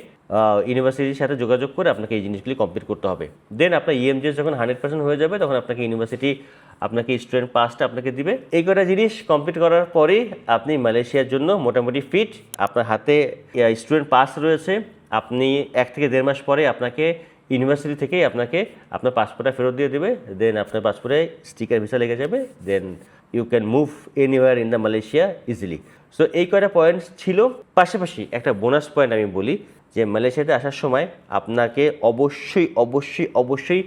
ইউনিভার্সিটির সাথে যোগাযোগ করে আপনাকে এই জিনিসগুলি কমপ্লিট করতে হবে। দেন আপনার ইএমজিএস যখন 100% হয়ে যাবে, তখন আপনাকে ইউনিভার্সিটি আপনাকে স্টুডেন্ট পাসটা আপনাকে দিবে। এই কটা জিনিস কমপ্লিট করার পরেই আপনি মালয়েশিয়ার জন্য মোটামুটি ফিট। আপনার হাতে স্টুডেন্ট পাস রয়েছে। আপনি 1 থেকে 1.5 মাস পরে আপনাকে ইউনিভার্সিটি থেকেই আপনাকে আপনার পাসপোর্টটা ফেরত দিয়ে দেবে। দেন আপনার পাসপোর্টে স্টিকার ভিসা লেগে যাবে। Then you can move anywhere in the Malaysia easily. So এই কয়টা পয়েন্টস ছিল। পাশাপাশি একটা বোনাস পয়েন্ট আমি বলি, যে মালয়েশিয়াতে আসার সময় আপনাকে অবশ্যই অবশ্যই অবশ্যই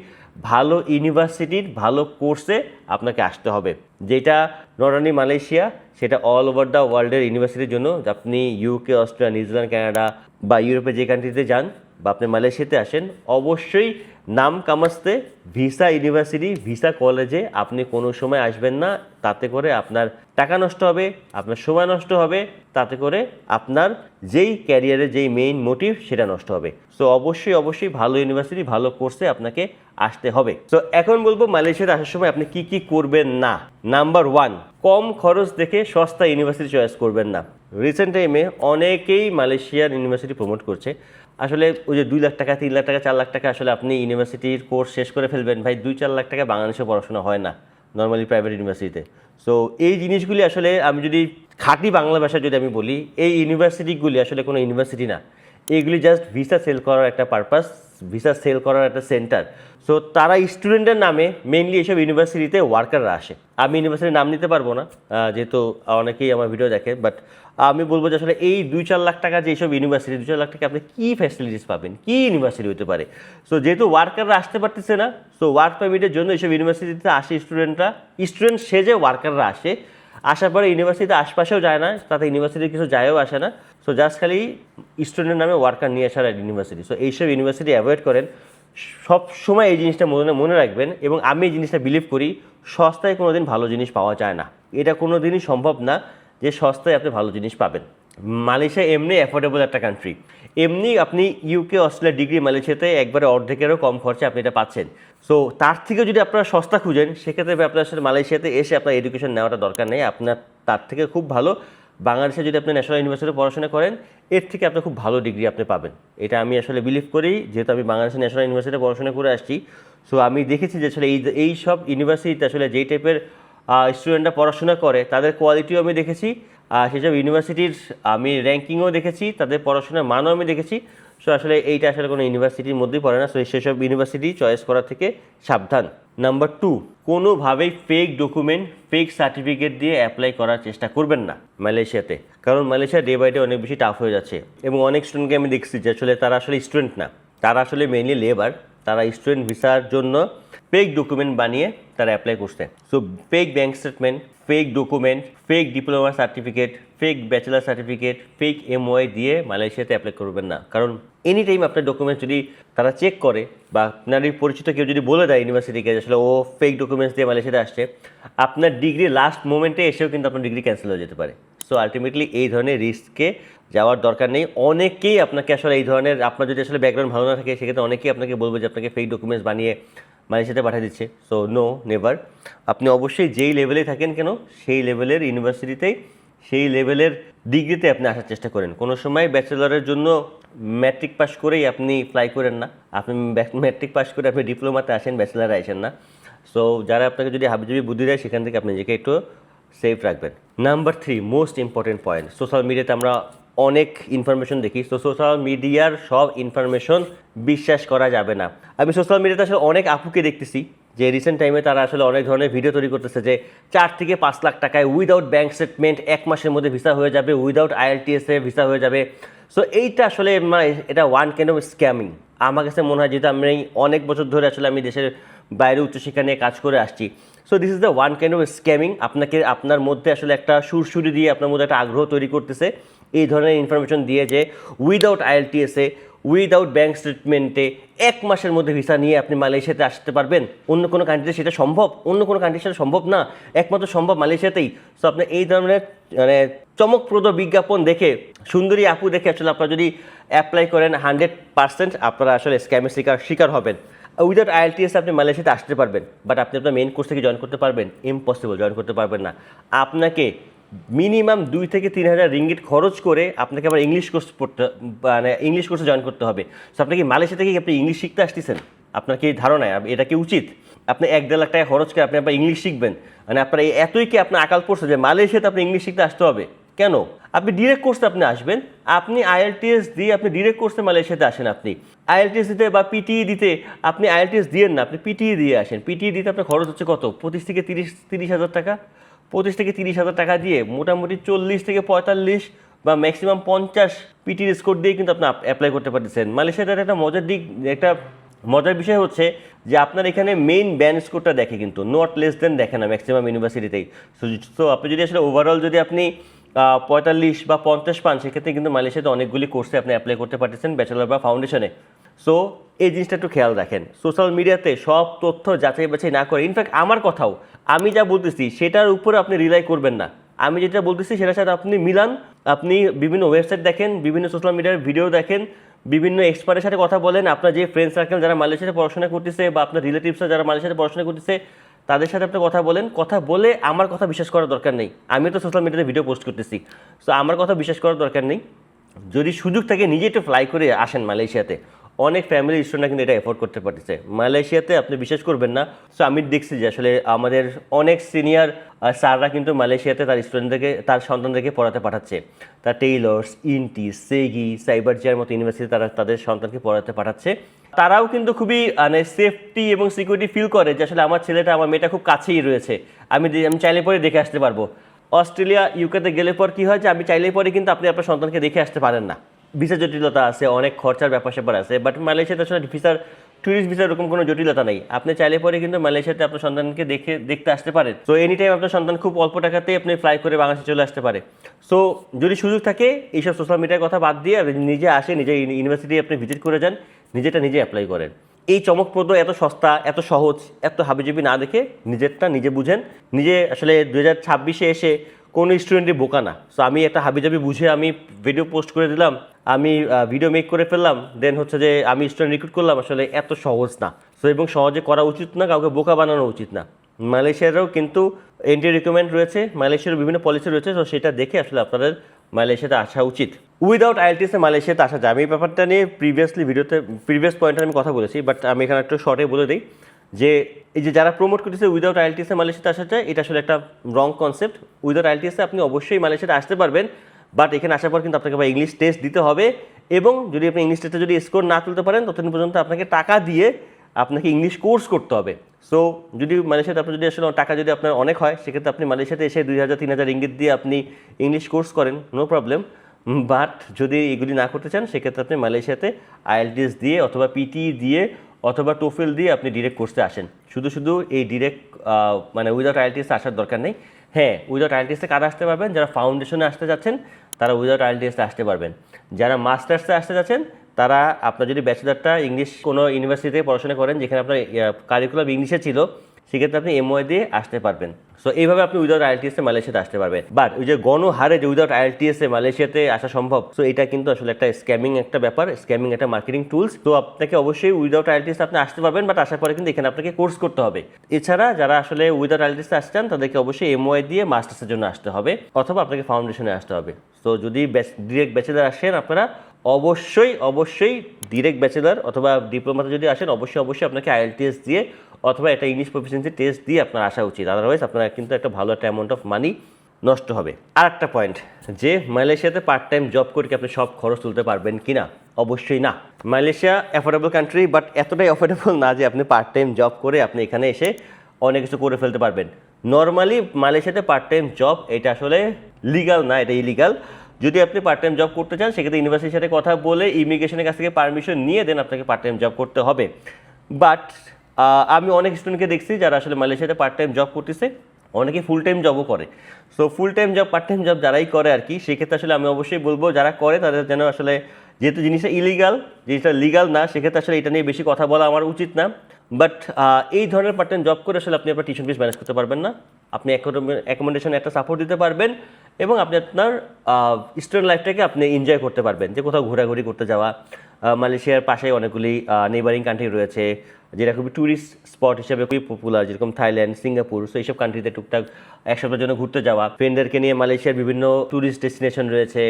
ভালো ইউনিভার্সিটির ভালো কোর্সে আপনাকে আসতে হবে, যেটা নট অনলি মালয়েশিয়া, সেটা অল ওভার দ্য ওয়ার্ল্ডের ইউনিভার্সিটির জন্য। আপনি ইউকে, অস্ট্রেলিয়া, নিউজিল্যান্ড, কানাডা বা ইউরোপে যে কান্ট্রিতে যান বা আপনি মালয়েশিয়াতে আসেন, অবশ্যই নাম কামাস্তে ভিসা ইউনিভার্সিটি, ভিসা কলেজে আপনি কোনো সময় আসবেন না। তাতে করে আপনার টাকা নষ্ট হবে, আপনার সময় নষ্ট হবে, তাতে করে আপনার যেই ক্যারিয়ারের যেই মেইন মোটিভ সেটা নষ্ট হবে। সো অবশ্যই অবশ্যই ভালো ইউনিভার্সিটি, ভালো কোর্সে আপনাকে আসতে হবে। সো এখন বলবো মালয়েশিয়াতে আসার সময় আপনি কি কি করবেন না। নাম্বার 1, কম খরচ দেখে সস্তা ইউনিভার্সিটি চয়েস করবেন না। রিসেন্ট টাইমে অনেকেই মালয়েশিয়ার ইউনিভার্সিটি প্রমোট করছে। আসলে ওই যে 2 লাখ টাকা, 3 লাখ টাকা, 4 লাখ টাকা আসলে আপনি ইউনিভার্সিটির কোর্স শেষ করে ফেলবেন। ভাই 2-4 লাখ টাকা বাংলাদেশে পড়াশোনা হয় না নর্মালি প্রাইভেট ইউনিভার্সিটিতে। সো এই জিনিসগুলি আসলে আমি যদি খাঁটি বাংলা ভাষায় যদি আমি বলি, এই ইউনিভার্সিটিগুলি আসলে কোনো ইউনিভার্সিটি না, এগুলি জাস্ট ভিসা সেল করার একটা পারপাস, ভিসা সেল করার একটা সেন্টার। সো তারা স্টুডেন্টের নামে মেইনলি এইসব ইউনিভার্সিটিতে ওয়ার্কাররা আসে। আমি ইউনিভার্সিটির নাম নিতে পারবো না, যেহেতু অনেকেই আমার ভিডিও দেখে, বাট আমি বলবো যে আসলে এই 2-4 লাখ টাকা যে এইসব ইউনিভার্সিটি, 2-4 লাখ টাকা আপনি কী ফ্যাসিলিটিস পাবেন, কী ইউনিভার্সিটি হতে পারে? সো যেহেতু ওয়ার্কাররা আসতে পারতেছে না, সো ওয়ার্ক পারমিটের জন্য এইসব ইউনিভার্সিটিতে আসে স্টুডেন্টরা, স্টুডেন্ট সেজে ওয়ার্কাররা আসে, আসার পরে ইউনিভার্সিটিতে আশপাশেও যায় না, তাতে ইউনিভার্সিটির কিছু যায়ও আসে না। সো জাস্ট খালি স্টুডেন্টের নামে ওয়ার্কার নিয়ে আসার ইউনিভার্সিটি। সো এইসব ইউনিভার্সিটি অ্যাভয়েড করেন, সব সময় এই জিনিসটা মনে রাখবেন। এবং আমি এই জিনিসটা বিলিভ করি, সস্তায় কোনো দিন ভালো জিনিস পাওয়া যায় না, এটা কোনো দিনই সম্ভব না যে সস্তায় আপনি ভালো জিনিস পাবেন। মালয়েশিয়া এমনি অ্যাফোর্ডেবল একটা কান্ট্রি, এমনি আপনি ইউকে অস্ট্রেলিয়া ডিগ্রি মালয়েশিয়াতে একবারে অর্ধেকেরও কম খরচে আপনি এটা পাচ্ছেন। সো তার থেকে যদি আপনারা সস্তা খুঁজেন, সেক্ষেত্রে আপনার আসলে মালয়েশিয়াতে এসে আপনার এডুকেশন নেওয়াটা দরকার নেই। আপনার তার থেকে খুব ভালো বাংলাদেশে যদি আপনি ন্যাশনাল ইউনিভার্সিটিতে পড়াশোনা করেন, এর থেকে আপনি খুব ভালো ডিগ্রি আপনি পাবেন। এটা আমি আসলে বিলিভ করি, যেহেতু আমি বাংলাদেশের ন্যাশনাল ইউনিভার্সিটিতে পড়াশোনা করে আসছি। সো আমি দেখেছি যে আসলে এই সব ইউনিভার্সিটিতে আসলে যেই টাইপের স্টুডেন্টরা পড়াশোনা করে তাদের কোয়ালিটিও আমি দেখেছি, সেসব ইউনিভার্সিটির আমি র্যাঙ্কিংও দেখেছি, তাদের পড়াশোনার মানও আমি দেখেছি। সো আসলে এইটা আসলে কোনো ইউনিভার্সিটির মধ্যেই পড়ে না। সো সেসব ইউনিভার্সিটি চয়েস করা থেকে সাবধান। নাম্বার 2, কোনোভাবেই ফেক ডকুমেন্ট, ফেক সার্টিফিকেট দিয়ে অ্যাপ্লাই করার চেষ্টা করবেন না মালয়েশিয়াতে, কারণ মালয়েশিয়া ডে বাই ডে অনেক বেশি টাফ হয়ে যাচ্ছে। এবং অনেক স্টুডেন্টকে আমি দেখছি যে আসলে তারা আসলে স্টুডেন্ট না, তারা আসলে মেইনলি লেবার, তারা স্টুডেন্ট ভিসার জন্য ফেক ডকুমেন্ট বানিয়ে তারা অ্যাপ্লাই করছে। So fake bank statement, fake document, fake diploma certificate, fake bachelor certificate, fake MY দিয়ে মালয়েশিয়াতে অ্যাপ্লাই করবেন না। কারণ এনি টাইম আপনার ডকুমেন্টস যদি তারা চেক করে, বা আপনারই পরিচিত কেউ যদি বলে দেয় ইউনিভার্সিটিকে আসলে ও ফেক ডকুমেন্টস দিয়ে মালয়েশিয়াতে আসছে, আপনার ডিগ্রি লাস্ট মোমেন্টে এসেও কিন্তু আপনার ডিগ্রি ক্যান্সেল হয়ে যেতে পারে। সো আলটিমেটলি এই ধরনের রিস্কে যাওয়ার দরকার নেই। অনেকেই আপনাকে আসলে এই ধরনের, আপনার যদি আসলে ব্যাকগ্রাউন্ড ভালো না থাকে, সেক্ষেত্রে অনেকেই আপনাকে বলবে যে আপনাকে ফেক ডকুমেন্টস বানিয়ে মালয়েশিয়াতে পাঠিয়ে দিচ্ছে। So no, never. আপনি অবশ্যই যেই লেভেলেই থাকেন কেন, সেই লেভেলের ইউনিভার্সিটিতেই, সেই লেভেলের ডিগ্রিতে আপনি আসার চেষ্টা করেন। কোনো সময় ব্যাচেলরের জন্য ম্যাট্রিক পাস করেই আপনি ফ্লাই করেন না, আপনি ম্যাট্রিক পাস করে আপনি ডিপ্লোমাতে আসেন, ব্যাচেলারে আসেন না। সো যারা আপনাকে যদি হাবিজাবি বুদ্ধি দেয়, সেখান থেকে আপনি নিজেকে একটু সেফ রাখবেন। Number 3, most important point, social মিডিয়াতে আমরা অনেক ইনফরমেশন দেখি। তো সোশ্যাল মিডিয়ার সব ইনফরমেশন বিশ্বাস করা যাবে না। আমি সোশ্যাল মিডিয়াতে আসলে অনেক আপুকে দেখতেছি যে রিসেন্ট টাইমে তারা আসলে অনেক ধরনের ভিডিও তৈরি করতেছে যে 4 থেকে 5 লাখ টাকায় উইদাউট ব্যাঙ্ক স্টেটমেন্ট 1 মাসের মধ্যে ভিসা হয়ে যাবে, উইদাউট IELTS ভিসা হয়ে যাবে। সো এইটা আসলে এটা ওয়ান কাইন্ড অফ স্ক্যামিং আমার কাছে মনে হয়, যেহেতু আমি অনেক বছর ধরে আসলে আমি দেশের বাইরে উচ্চশিক্ষা নিয়ে কাজ করে আসছি। So this is the one kind of scamming. আপনার মধ্যে আসলে একটা সুরসুরি দিয়ে আপনার মধ্যে একটা আগ্রহ তৈরি করতেছে এই ধরনের ইনফরমেশন দিয়ে যে উইদাউট IELTS, উইদাউট ব্যাঙ্ক স্টেটমেন্টে 1 মাসের মধ্যে ভিসা নিয়ে আপনি মালয়েশিয়াতে আসতে পারবেন। অন্য কোনো কান্ট্রিতে সেটা সম্ভব, অন্য কোনো কান্ট্রির সাথে সম্ভব না, একমাত্র সম্ভব মালয়েশিয়াতেই। সো আপনি এই ধরনের চমকপ্রদ বিজ্ঞাপন দেখে, সুন্দরী আপু দেখে আসলে আপনারা যদি অ্যাপ্লাই করেন, 100% আপনারা আসলে স্ক্যামের শিকার হবেন। উইদাউট IELTS আপনি মালয়েশিয়াতে আসতে পারবেন, বাট আপনি আপনার মেইন কোর্স থেকে জয়েন করতে পারবেন? ইম্পসিবল, জয়েন করতে পারবেন না। আপনাকে মিনিমাম 2 থেকে 3 হাজার রিঙ্গিট খরচ করে আপনাকে আবার ইংলিশ কোর্স পড়তে, মানে ইংলিশ কোর্সে জয়েন করতে হবে। সো আপনি কি মালয়েশিয়া থেকে আপনি ইংলিশ শিখতে আসতেছেন? আপনার কি ধারণা এটা কি উচিত? আপনি 1-1.5 লাখ টাকা খরচ করে আপনি আবার ইংলিশ শিখবেন? মানে আপনার এতই কি আপনার আকাল পড়ছে যে মালয়েশিয়াতে আপনি ইংলিশ শিখতে আসতে হবে? কেন? আপনি ডিরেক্ট কোর্সে আপনি আসবেন, আপনি IELTS দিয়ে আপনি ডিরেক্ট কোর্সে মালয়েশিয়াতে আসেন। আপনি IELTS দিতে বা PTE দিতে আপনি IELTS দিয়েন না, আপনি PTE দিয়ে আসেন। PTE দিতে আপনার খরচ হচ্ছে কত? 25 থেকে 30 হাজার টাকা। 25 থেকে 30 হাজার টাকা দিয়ে মোটামুটি 40 থেকে 45 বা ম্যাক্সিমাম 50 PTE স্কোর দিয়ে কিন্তু আপনি অ্যাপ্লাই করতে পারতেছেন। মালয়েশিয়াতে একটা মজার বিষয় হচ্ছে যে আপনার এখানে মেইন ব্যান্ড স্কোরটা দেখে, কিন্তু নট লেস দেন দেখে না ম্যাক্সিমাম ইউনিভার্সিটিতেই। সো আপনি যদি আসলে ওভারঅল যদি আপনি 45 বা 50 পান, সেক্ষেত্রে কিন্তু মালয়েশিয়াতে অনেকগুলি কোর্সে আপনি অ্যাপ্লাই করতে পারতেছেন, ব্যাচেলর বা ফাউন্ডেশনে। সো এই জিনিসটা একটু খেয়াল রাখেন। সোশ্যাল মিডিয়াতে সব তথ্য যাচাই বাছাই না করে, ইনফ্যাক্ট আমার কথাও, আমি যা বলতেছি সেটার উপরে আপনি রিলাই করবেন না। আমি যেটা বলতেছি সেটার সাথে আপনি মিলান। আপনি বিভিন্ন ওয়েবসাইট দেখেন, বিভিন্ন সোশ্যাল মিডিয়ার ভিডিও দেখেন, বিভিন্ন এক্সপার্টের সাথে কথা বলেন। আপনার যে ফ্রেন্ড সার্কেল যারা মালয়েশিয়াতে পড়াশোনা করতেছে, বা আপনার রিলেটিভসরা যারা মালয়েশিয়াতে পড়াশোনা করতেছে, তাদের সাথে আপনি কথা বলেন। কথা বলে আমার কথা বিশ্বাস করার দরকার নেই। আমি তো সোশ্যাল মিডিয়াতে ভিডিও পোস্ট করতেছি, সো আমার কথা বিশ্বাস করার দরকার নেই। যদি সুযোগ থাকে নিজে একটু ফ্লাই করে আসেন মালয়েশিয়াতে, অনেক ফ্যামিলি স্টুডেন্টরা কিন্তু এটা এফোর্ড করতে পারতেছে। মালয়েশিয়াতে আপনি বিশ্বাস করবেন না, সো আমি দেখছি যে আসলে আমাদের অনেক সিনিয়র স্যাররা কিন্তু মালয়েশিয়াতে তার স্টুডেন্টদেরকে, তার সন্তানদেরকে পড়াতে পাঠাচ্ছে। তার টেইলর্স, ইনটি, সেগি, সাইবারজিয়ার মতো ইউনিভার্সিটি তারা তাদের সন্তানকে পড়াতে পাঠাচ্ছে। তারাও কিন্তু খুবই মানে সেফটি এবং সিকিউরিটি ফিল করে যে আসলে আমার ছেলেটা, আমার মেয়েটা খুব কাছেই রয়েছে, আমি চাইলে পরে দেখে আসতে পারবো। অস্ট্রেলিয়া, ইউকেতে গেলে পর কী হয় যে আমি চাইলে পরে কিন্তু আপনি আপনার সন্তানকে দেখে আসতে পারেন না, ভিসা জটিলতা আছে, অনেক খরচার ব্যাপার স্যাপার আছে। বাট মালয়েশিয়াতে আসলে ট্যুরিস্ট ভিসার এরকম কোনো জটিলতা নেই। আপনি চাইলে পরে কিন্তু মালয়েশিয়াতে আপনার সন্তানকে দেখতে আসতে পারেন। তো এনি টাইম আপনার সন্তান খুব অল্প টাকাতেই আপনি ফ্লাই করে বাংলাদেশে চলে আসতে পারে। সো যদি সুযোগ থাকে এইসব সোশ্যাল মিডিয়ার কথা বাদ দিয়ে নিজে আসে, নিজে ইউনিভার্সিটি আপনি ভিজিট করে যান, নিজেটা নিজে অ্যাপ্লাই করেন। এই চমকপ্রদ, এত সস্তা, এত সহজ, এত হাবিজাবি না দেখে নিজেরটা নিজে বুঝেন। নিজে আসলে 2026-এ এসে কোনো স্টুডেন্টই বোকা না। সো আমি একটা হাবিজাবি বুঝে আমি ভিডিও পোস্ট করে দিলাম, আমি ভিডিও মেক করে ফেললাম, দেন হচ্ছে যে আমি স্টুডেন্ট রিক্রুট করলাম, আসলে এত সহজ না। সো এবং সহজে করা উচিত না, কাউকে বোকা বানানো উচিত না। মালয়েশিয়ারও কিন্তু এন্ট্রি রিকোয়ারমেন্ট রয়েছে, মালয়েশিয়ার বিভিন্ন পলিসি রয়েছে, তো সেটা দেখে আসলে আপনাদের মালয়েশিয়াতে আসা উচিত। উইদাউট আইএলটিএসে মালয়েশিয়াতে আসা যায়। আমি এই ব্যাপারটা নিয়ে প্রিভিয়াস পয়েন্টে আমি কথা বলেছি, বাট আমি এখানে একটু শর্টে বলে দিই যে এই যে যারা প্রমোট করতেছে উইদাউট আইএলটিএসে মালয়েশিয়াতে আসা যায়, এটা আসলে একটা রং কনসেপ্ট। উইদাউট আইএলটিএসে আপনি অবশ্যই মালয়েশিয়াতে আসতে পারবেন, বাট এখানে আসার পর কিন্তু আপনাকে ইংলিশ টেস্ট দিতে হবে, এবং যদি আপনি ইংলিশ টেস্টে যদি স্কোর না তুলতে পারেন ততদিন পর্যন্ত আপনাকে টাকা দিয়ে আপনাকে ইংলিশ কোর্স করতে হবে। সো যদি মালয়েশিয়াতে আপনার যদি আসলে টাকা যদি আপনার অনেক হয়, সেক্ষেত্রে আপনি মালয়েশিয়াতে এসে 2000-3000 রিঙ্গিত দিয়ে আপনি ইংলিশ কোর্স করেন, নো প্রবলেম। বাট যদি এগুলি না করতে চান, সেক্ষেত্রে আপনি মালয়েশিয়াতে আইএলটিএস দিয়ে অথবা পিটি দিয়ে অথবা টোফেল দিয়ে আপনি ডিরেক্ট কোর্সে আসেন। শুধু এই ডিরেক্ট মানে উইদাউট আইএলটিএসে আসার দরকার নেই। হ্যাঁ, উইদাউট আইএলটিএসে কারা আসতে পারবেন? যারা ফাউন্ডেশনে আসতে যাচ্ছেন তারা উইদাউট আইএলটিএসে আসতে পারবেন। যারা মাস্টার্সে আসতে যাচ্ছেন তারা, আপনার যদি ব্যাচেলারটা ইংলিশ কোনো ইউনিভার্সিটিতে পড়াশোনা করেন যেখানে আপনার কারিকুলাম ইংলিশে ছিল, সেক্ষেত্রে আপনি এমওয়াই দিয়ে আসতে পারবেন। সো এইভাবে আপনি উইদাউট আইএলটিএসে মালয়েশিয়াতে আসতে পারবেন। বাট ওই যে গণহারে যে উইদাউট আইএলটিএসে মালয়েশিয়াতে আসা সম্ভব, সো এটা কিন্তু আসলে একটা স্ক্যামিং একটা ব্যাপার, স্ক্যামিং একটা মার্কেটিং টুলস। তো আপনাকে অবশ্যই উইদাউট আইএলটিএসে আপনি আসতে পারবেন, বাট আসার পরে কিন্তু এখানে আপনাকে কোর্স করতে হবে। এছাড়া যারা আসলে উইদাউট আইএলটিএসে আসছেন তাদেরকে অবশ্যই এমওয়াই দিয়ে মাস্টার্সের জন্য আসতে হবে, অথবা আপনাকে ফাউন্ডেশনে আসতে হবে। তো যদি ডিরেক্ট ব্যাচেলার আসেন আপনারা, অবশ্যই ডিরেক্ট ব্যাচেলার অথবা ডিপ্লোমাতে যদি আসেন, অবশ্যই আপনাকে আইএলটিএস দিয়ে অথবা একটা ইংলিশ প্রফিসিয়েন্সি টেস্ট দিয়ে আপনার আসা উচিত। আদারওয়াইজ আপনারা কিন্তু একটা ভালো একটা অ্যামাউন্ট অফ মানি নষ্ট হবে। আর একটা পয়েন্ট, যে মালয়েশিয়াতে পার্ট টাইম জব করে কি আপনি সব খরচ তুলতে পারবেন কি না? অবশ্যই না। মালয়েশিয়া অ্যাফোর্ডেবল কান্ট্রি, বাট এতটাই অ্যাফোর্ডেবল না যে আপনি পার্ট টাইম জব করে আপনি এখানে এসে অনেক কিছু করে ফেলতে পারবেন। নর্মালি মালয়েশিয়াতে পার্ট টাইম জব এটা আসলে লিগাল না, এটা ইলিগাল। যদি আপনি পার্ট টাইম জব করতে চান, সেক্ষেত্রে ইউনিভার্সিটির সাথে কথা বলে ইমিগ্রেশনের কাছ থেকে পারমিশন নিয়ে দেন আপনাকে পার্ট টাইম জব করতে হবে। বাট আমি অনেক স্টুডেন্টকে দেখছি যারা আসলে মালয়েশিয়াতে পার্ট টাইম জব করতেছে, অনেকে ফুল টাইম জবও করে। So full time job, part time job যারাই করে আর কি, সেক্ষেত্রে আসলে আমি অবশ্যই বলবো যারা করে তাদের যেন আসলে, যেহেতু জিনিসটা ইলিগাল, জিনিসটা লিগাল না, সেক্ষেত্রে আসলে এটা নিয়ে বেশি কথা বলা আমার উচিত না। বাট এই ধরনের পার্ট টাইম জব করে আসলে আপনি আপনার টিউশন ফিস ম্যানেজ করতে পারবেন না। আপনি অ্যাকোমোডেশনে একটা সাপোর্ট দিতে পারবেন, এবং আপনি আপনার স্টুডেন্ট লাইফটাকে আপনি এনজয় করতে পারবেন, যে কোথাও ঘোরাঘুরি করতে যাওয়া। মালয়েশিয়ার পাশে অনেকগুলি নেইবারিং কান্ট্রি রয়েছে যেটা খুবই ট্যুরিস্ট স্পট হিসেবে খুবই পপুলার, যেরকম থাইল্যান্ড, সিঙ্গাপুর। সো এইসব কান্ট্রিতে টুকটাক এক সপ্তাহের জন্য ঘুরতে যাওয়া, ফ্রেন্ডদেরকে নিয়ে মালয়েশিয়ার বিভিন্ন ট্যুরিস্ট ডেস্টিনেশন রয়েছে,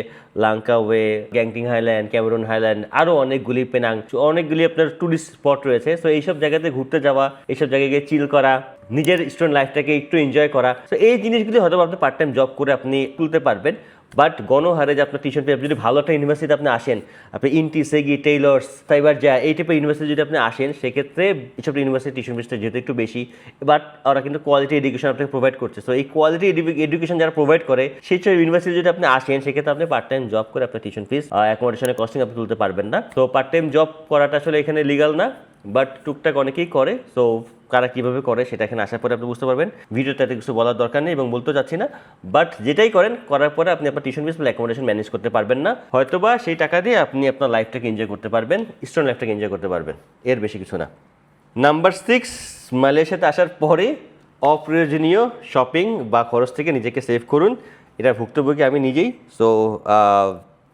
লাংকাওয়ে, গ্যাংটিং হাইল্যান্ড, ক্যামেরুন হাইল্যান্ড, আরও অনেকগুলি, পেনাং, অনেকগুলি আপনার ট্যুরিস্ট স্পট রয়েছে। সো এইসব জায়গাতে ঘুরতে যাওয়া, এইসব জায়গায় গিয়ে চিল করা, নিজের স্টুডেন্ট লাইফটাকে একটু এনজয় করা। সো এই জিনিসগুলি হয়তো আপনি পার্ট টাইম জব করে আপনি তুলতে পারবেন। বাট গণহারে যে আপনার টিউশন ফি, যদি ভালো একটা ইউনিভার্সিটিতে আপনি আসেন, আপনি ইনটি, সেগি, টেইলর্স, সাইবারজিয়া, এই টাইপের ইউনিভার্সিটি যদি আপনি আসেন, সেক্ষেত্রে এইসব ইউনিভার্সিটি টিউশন ফিসটা যেহেতু একটু বেশি, বাট ওরা কিন্তু কোয়ালিটি এডুকেশন আপনাকে প্রোভাইড করছে। সো এই কোয়ালিটি এডুকেশন যারা প্রোভাইড করে, সেই সব ইউনিভার্সিটি যদি আপনি আসেন, সেক্ষেত্রে আপনি পার্ট টাইম জব করে আপনার টিউশন ফিস, অ্যাকোমোডেশনের কস্টিং আপনি তুলতে পারবেন না। তো পার্ট টাইম জব করাটা আসলে এখানে লিগাল না, বাট টুকটাক অনেকেই করে। সো কারা কীভাবে করে সেটা এখানে আসার পরে আপনি বুঝতে পারবেন। ভিডিওতে এত কিছু বলার দরকার নেই এবং বলতে চাচ্ছি না, বাট যেটাই করেন, করার পরে আপনি আপনার টিউশন ফিস বা অ্যাকোমোডেশন ম্যানেজ করতে পারবেন না। হয়তোবা সেই টাকা দিয়ে আপনি আপনার লাইফটাকে এনজয় করতে পারবেন, স্টুডেন্ট লাইফটাকে এনজয় করতে পারবেন, এর বেশি কিছু না। নাম্বার 6, মালয়েশিয়াতে আসার পরে অপ্রয়োজনীয় শপিং বা খরচ থেকে নিজেকে সেভ করুন। এটা ভুক্তভোগী আমি নিজেই। সো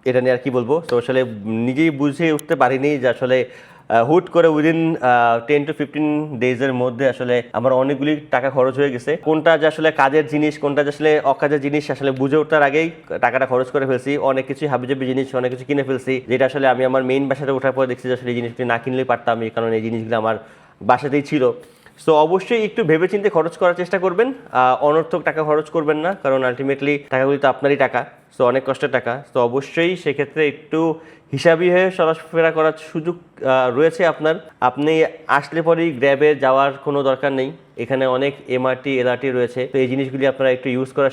এটা নিয়ে আর কি বলবো। তো আসলে নিজেই বুঝে উঠতে পারিনি যে আসলে হুট করে উইদিন 10 to 15 ডেজের মধ্যে আসলে আমার অনেকগুলি টাকা খরচ হয়ে গেছে। কোনটা যে আসলে কাজের জিনিস, কোনটা যে আসলে অকাজের জিনিস আসলে বুঝে ওঠার আগেই টাকাটা খরচ করে ফেলছি। অনেক কিছু হাবিজাবি জিনিস অনেক কিছু কিনে ফেলছি, যেটা আসলে আমি আমার মেইন বাসাতে ওঠার পর দেখছি যে আসলে এই জিনিসগুলি না কিনলেই পারতাম, এই কারণে এই জিনিসগুলো আমার বাসাতেই ছিল। সো অবশ্যই একটু ভেবেচিন্তে খরচ করার চেষ্টা করবেন, অনর্থক টাকা খরচ করবেন না, কারণ আলটিমেটলি টাকাগুলি তো আপনারই টাকা, সো অনেক কষ্টের টাকা। তো অবশ্যই সেক্ষেত্রে একটু হিসাবি হয়ে চলাফেরা করার সুযোগ রয়েছে আপনার। আপনি আসলে পরেই গ্র্যাবে যাওয়ার কোনো দরকার নেই, এখানে অনেক এমআরটি এলআরটি রয়েছে। তো এই জিনিসগুলি আপনারা একটু ইউজ করার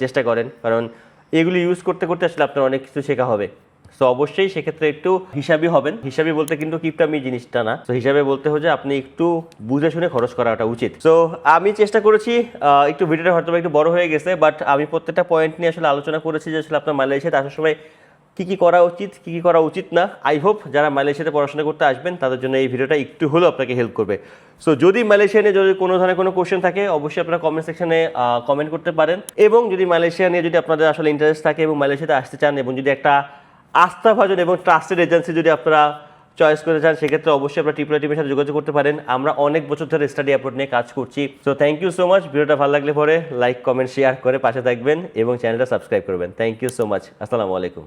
চেষ্টা করেন, কারণ এগুলি ইউজ করতে করতে আসলে আপনার অনেক কিছু শেখা হবে। সো অবশ্যই সেক্ষেত্রে একটু হিসাবি হবেন। হিসাবি বলতে কিন্তু কিপটামি জিনিসটা না, তো হিসাবে বলতে হচ্ছে আপনি একটু বুঝে শুনে খরচ করাটা উচিত। সো আমি চেষ্টা করেছি, একটু ভিডিওটা হয়তো একটু বড় হয়ে গেছে, বাট আমি প্রত্যেকটা পয়েন্ট নিয়ে আসলে আলোচনা করেছি যে আসলে আপনার মালয়েশিয়াতে আসার সময় কী কী করা উচিত, কী কী করা উচিত না। আই হোপ যারা মালয়েশিয়াতে পড়াশোনা করতে আসবেন তাদের জন্য এই ভিডিওটা একটু হলেও আপনাকে হেল্প করবে। সো যদি মালয়েশিয়া নিয়ে যদি কোনো ধরনের কোনো কোশ্চেন থাকে অবশ্যই আপনারা কমেন্ট সেকশনে কমেন্ট করতে পারেন। এবং যদি মালয়েশিয়া নিয়ে যদি আপনাদের আসলে ইন্টারেস্ট থাকে এবং মালয়েশিয়াতে আসতে চান এবং যদি একটা আস্থাভাজন এবং ট্রাস্টেড এজেন্সি যদি আপনারা চয়েস করে চান, সেক্ষেত্রে অবশ্যই আপনারা ট্রিপল টিমের সাথে যোগাযোগ করতে পারেন। আমরা অনেক বছর ধরে স্টাডি অ্যাপ্রোড নিয়ে কাজ করছি। So thank you so much. ভিডিওটা ভালো লাগলে পরে লাইক কমেন্ট শেয়ার করে পাশে থাকবেন এবং চ্যানেলটা সাবস্ক্রাইব করবেন। Thank you so much. আসসালামু আলাইকুম।